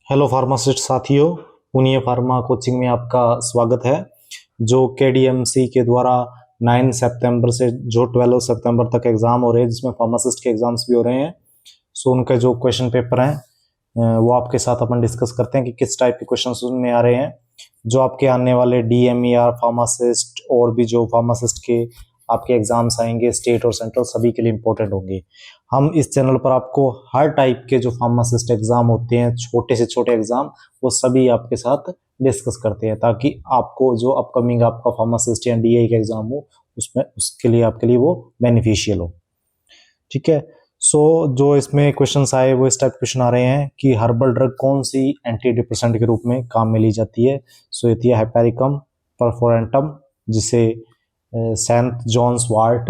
Hello pharmacist साथियों, Punia pharma coaching में आपका स्वागत है। जो केडीएमसी के द्वारा 9 सितंबर से जो 12 सितंबर तक एग्जाम हो रहे हैं, जिसमें फार्मासिस्ट के एग्जाम्स भी हो रहे हैं, सो उनके जो क्वेश्चन पेपर हैं वो आपके साथ अपन डिस्कस करते हैं कि किस टाइप के क्वेश्चन उनमें आ रहे हैं। जो आपके आने वाले डीएमईआर फार्मासिस्ट और भी जो फार्मासिस्ट के आपके एग्जाम्स आएंगे स्टेट और सेंट्रल, सभी के लिए इंपॉर्टेंट होंगे। हम इस चैनल पर आपको हर टाइप के जो फार्मासिस्ट एग्जाम होते हैं, छोटे से छोटे एग्जाम, वो सभी आपके साथ डिस्कस करते हैं, ताकि आपको जो अपकमिंग आपका फार्मासिस्ट या डीआई का एग्जाम हो उसमें उसके लिए आपके लिए वो बेनिफिशियल हो। ठीक है। सो जो इसमें क्वेश्चंस आए वो इस टाइप क्वेश्चन आ रहे हैं कि हर्बल ड्रग कौन सी एंटी डिप्रेसेंट के रूप में काम में ली जाती है। सो ये थी हाइपेरिकम परफोरेंटम, जिसे सेंट जॉन्स वार्ट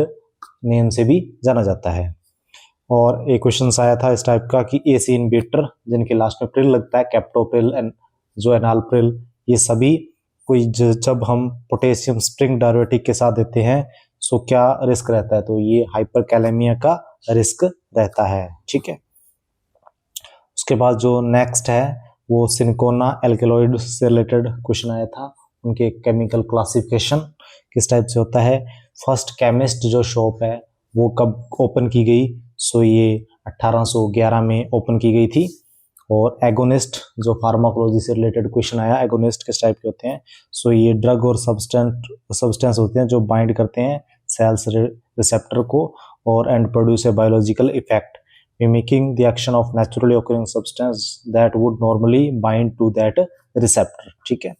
नेम से भी जाना जाता है। और एक क्वेश्चन आया था इस टाइप का कि एसी इनहिबिटर जिनके लास्ट में प्रिल लगता है, कैप्टोप्रिल एंड जो एनालप्रिल, ये सभी कोई जब हम पोटेशियम स्प्रिंग डायरेटिक के साथ देते हैं सो क्या रिस्क रहता है, तो ये हाइपरकैलेमिया का रिस्क रहता है। ठीक है। उसके बाद जो नेक्स्ट है वो सिनकोना एल्केलॉइड से रिलेटेड क्वेश्चन आया था। उनके केमिकल क्लासिफिकेशन किस टाइप से होता है। फर्स्ट केमिस्ट जो शॉप है वो कब ओपन की गई, सो ये 1811 में ओपन की गई थी। और एगोनिस्ट जो फार्माकोलॉजी से रिलेटेड क्वेश्चन आया, एगोनिस्ट किस टाइप के होते हैं, सो ये ड्रग और सब्सटेंस होते हैं जो बाइंड करते हैं सेल्स रिसेप्टर को और and produce a biological effect mimicking the action of naturally occurring substance that would normally bind to that receptor। ठीक है।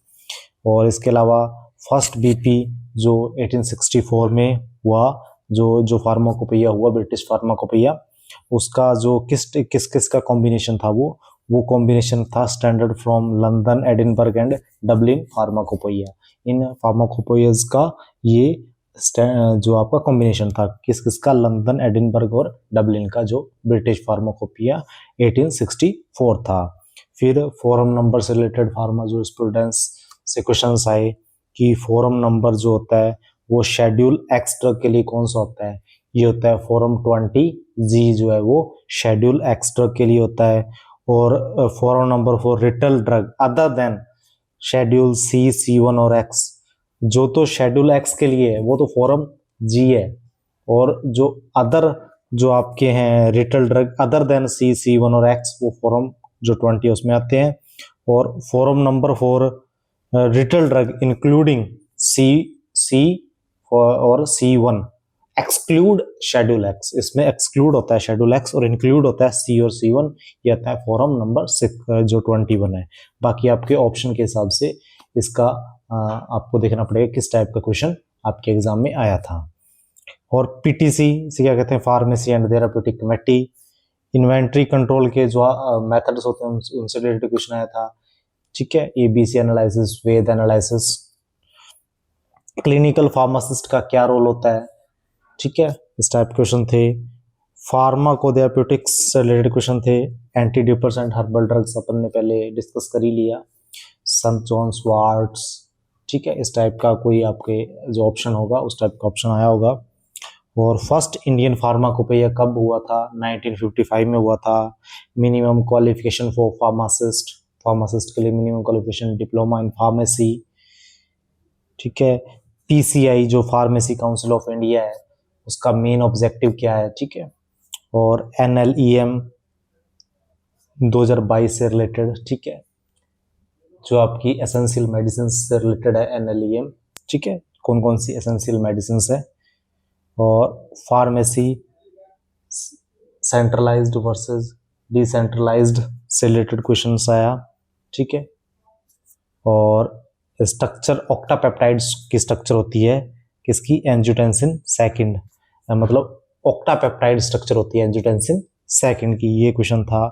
और इसके अलावा फर्स्ट बीपी जो 1864 में हुआ, जो फार्माकोपिया हुआ, ब्रिटिश फार्माकोपिया, उसका जो किस किस का कॉम्बिनेशन था, वो कॉम्बिनेशन था standard from London, Edinburgh and Dublin pharmacopoeia. In pharmacopoeias का ये जो आपका कॉम्बिनेशन था किस किस का, लंदन, एडिनबर्ग और डबलिन का, जो ब्रिटिश फार्माकोपिया 1864 था। फिर फोरम नंबर से रिलेटेड फार्मा जो स्टूडेंट्स से क्वेश्चंस आए कि फोरम नंबर जो होता है वो शेड्यूल एक्स ड्रग के लिए कौन सा होता है, ये होता है फोरम 20G जो है वो शेड्यूल एक्स ड्रग के लिए होता है। और forum number for रिटल drug other than schedule C, C1 और X, जो तो शेड्यूल एक्स के लिए है वो तो फोरम जी है, और जो अदर जो आपके हैं रिटल drug other than C, C1 और X, वो फोरम जो 20 उसमें आते हैं। और forum number for रिटल drug including C और C1 एक्सक्लूड शेड्यूल एक्स, इसमें एक्सक्लूड होता है शेड्यूल एक्स और इंक्लूड होता है C और C1, ये आता है फोरम नंबर 6 जो 21 है। बाकी आपके ऑप्शन के हिसाब से इसका आपको देखना पड़ेगा किस टाइप का क्वेश्चन आपके एग्जाम में आया था। और पीटीसी से क्या कहते हैं, pharmacy and therapeutic committee, inventory control के जो मेथड्स होते हैं उनसे रिलेटेड क्वेश्चन आया था। ठीक है। एबीसी एनालिसिस, वेद एनालिसिस, क्लिनिकल फार्मासिस्ट का क्या रोल होता है। ठीक है, इस टाइप क्वेश्चन थे। फार्माकोथेराप्यूटिक्स से रिलेटेड क्वेश्चन थे। एंटी डिप्रेसेंट हर्बल ड्रग्स अपन ने पहले डिस्कस कर ही लिया, सेंट जॉन्स वार्ट्स। ठीक है, इस टाइप का कोई आपके जो ऑप्शन होगा उस टाइप का ऑप्शन आया होगा। और फर्स्ट इंडियन फार्माकोपिया कब हुआ था, 1955 में हुआ था। मिनिमम क्वालिफिकेशन फॉर फार्मासिस्ट के लिए minimum qualification diploma in pharmacy. ठीक है। पीसीआई जो फार्मेसी काउंसिल ऑफ इंडिया है उसका मेन ऑब्जेक्टिव क्या है। ठीक है। और एनएलईएम 2022 से रिलेटेड, ठीक है, जो आपकी एसेंशियल मेडिसिन से रिलेटेड है एनएलईएम। ठीक है, कौन कौन सी एसेंशियल मेडिसिन है। और फार्मेसी सेंट्रलाइज्ड वर्सेस डिसेंट्रलाइज्ड से रिलेटेड क्वेश्चन आया। ठीक है। और स्ट्रक्चर ऑक्टापेप्टाइड्स की स्ट्रक्चर होती है किसकी, एंजियोटेंसिन सेकंड, मतलब ऑक्टापेप्टाइड स्ट्रक्चर होती है एंजियोटेंसिन सेकंड की, ये क्वेश्चन था।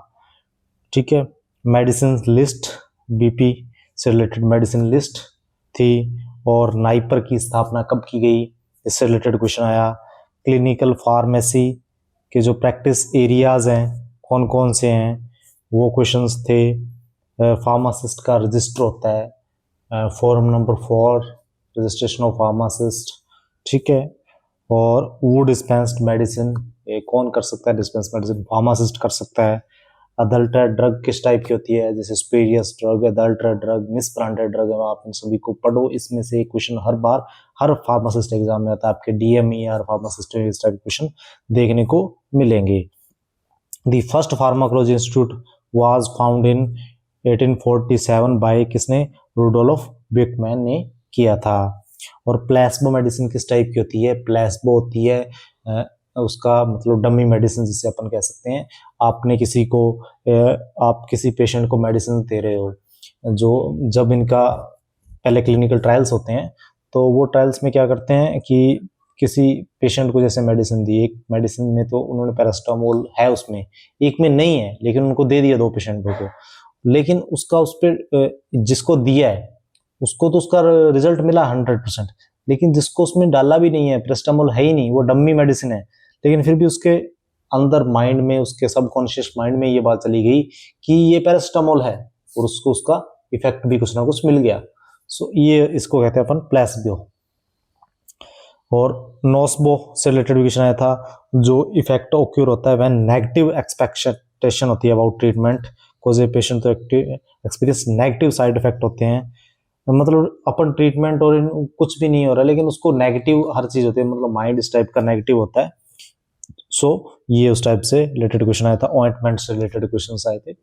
ठीक है। मेडिसिन लिस्ट, बीपी से रिलेटेड मेडिसिन लिस्ट थी। और नाइपर की स्थापना कब की गई, इससे रिलेटेड क्वेश्चन आया। क्लिनिकल फार्मेसी के जो प्रैक्टिस एरियाज हैं कौन कौन से हैं, वो क्वेश्चंस थे। फार्मासिस्ट का रजिस्टर होता है, form number 4 registration of pharmacist. ठीक है। और वो डिस्पेंस्ड मेडिसिन कौन कर सकता है, डिस्पेंस मेडिसिन फार्मासिस्ट कर सकता है। अडल्ट्रेट ड्रग किस टाइप की होती है, जैसे स्पेरियस ड्रग, अडल्ट्रेट ड्रग, मिसब्रांडेड ड्रग है, आप इन सभी को पढ़ो। इसमें से क्वेश्चन हर बार हर फार्मासिस्ट एग्जाम में आता है, आपके डीएमई और फार्मासिस्ट इस टाइप क्वेश्चन देखने को मिलेंगे। The first pharmacology institute was found in 1847 by किसने, रुडोल्फ बेकमैन ने किया था। और प्लेसबो मेडिसिन किस टाइप की होती है, प्लेसबो होती है उसका मतलब डमी मेडिसिन जिसे अपन कह सकते हैं। आपने किसी को आप किसी पेशेंट को मेडिसिन दे रहे हो, जो जब इनका पहले क्लिनिकल ट्रायल्स होते हैं तो वो ट्रायल्स में क्या करते हैं कि किसी पेशेंट को जैसे मेडिसिन दी, एक मेडिसिन में तो उन्होंने पैरास्टामोल है उसमें, एक में नहीं है, लेकिन उनको दे दिया 2 पेशेंटों को, लेकिन उसका उस पर जिसको दिया है उसको तो उसका रिजल्ट मिला 100%, लेकिन जिसको उसमें डाला भी नहीं है, पैरास्टामोल है ही नहीं, वो डम्मी मेडिसिन है, लेकिन फिर भी उसके अंदर माइंड में, उसके सबकॉन्शियस माइंड में ये बात चली गई कि ये पैरास्टामोल है, और उसको उसका इफेक्ट भी कुछ ना कुछ मिल गया। सो ये इसको कहते हैं अपन प्लेसबो। और नोस्बो से रिलेटेड क्वेश्चन आया था, जो इफेक्ट ऑक्यूर होता है व्हेन नेगेटिव एक्सपेक्टेशन होती है about treatment, cause a patient तो एक्सपीरियंस नेगेटिव साइड इफेक्ट होते हैं, मतलब अपन ट्रीटमेंट और कुछ भी नहीं हो रहा लेकिन उसको नेगेटिव हर चीज होती है, मतलब माइंड इस टाइप का नेगेटिव होता है। सो ये उस टाइप से रिलेटेड क्वेश्चन आया था, ऑइंटमेंट से रिलेटेड क्वेश्चन आए थे।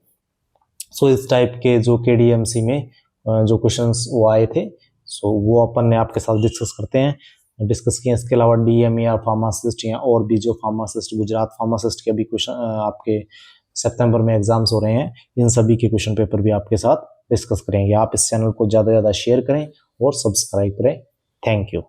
सो इस टाइप के जो केडीएमसी में जो क्वेश्चंस वो आए थे, सो वो अपन ने आपके साथ डिस्कस करते हैं, डिस्कस किए। इसके अलावा डीएमई या फार्मासिस्ट या और भी जो फार्मासिस्ट, गुजरात फार्मासिस्ट के भी क्वेश्चन आपके सितंबर में एग्जाम्स हो रहे हैं, इन सभी के क्वेश्चन पेपर भी आपके साथ डिस्कस करेंगे। आप इस चैनल को ज़्यादा से ज़्यादा शेयर करें और सब्सक्राइब करें। Thank you.